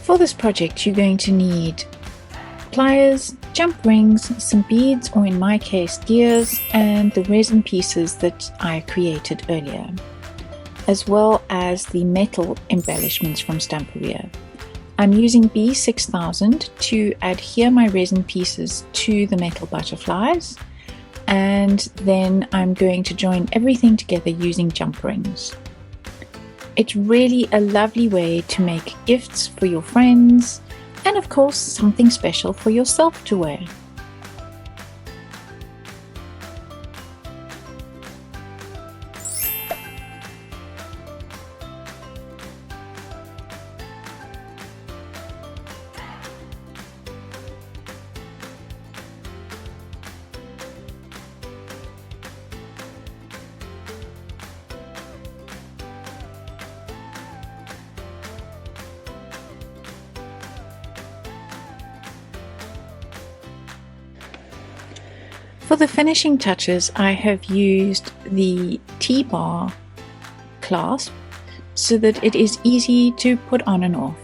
For this project you're going to need pliers, jump rings, some beads, or in my case gears, and the resin pieces that I created earlier, as well as the metal embellishments from Stamperia. I'm using B6000 to adhere my resin pieces to the metal butterflies, and then I'm going to join everything together using jump rings. It's really a lovely way to make gifts for your friends, and of course something special for yourself to wear. For the finishing touches, I have used the T-bar clasp so that it is easy to put on and off.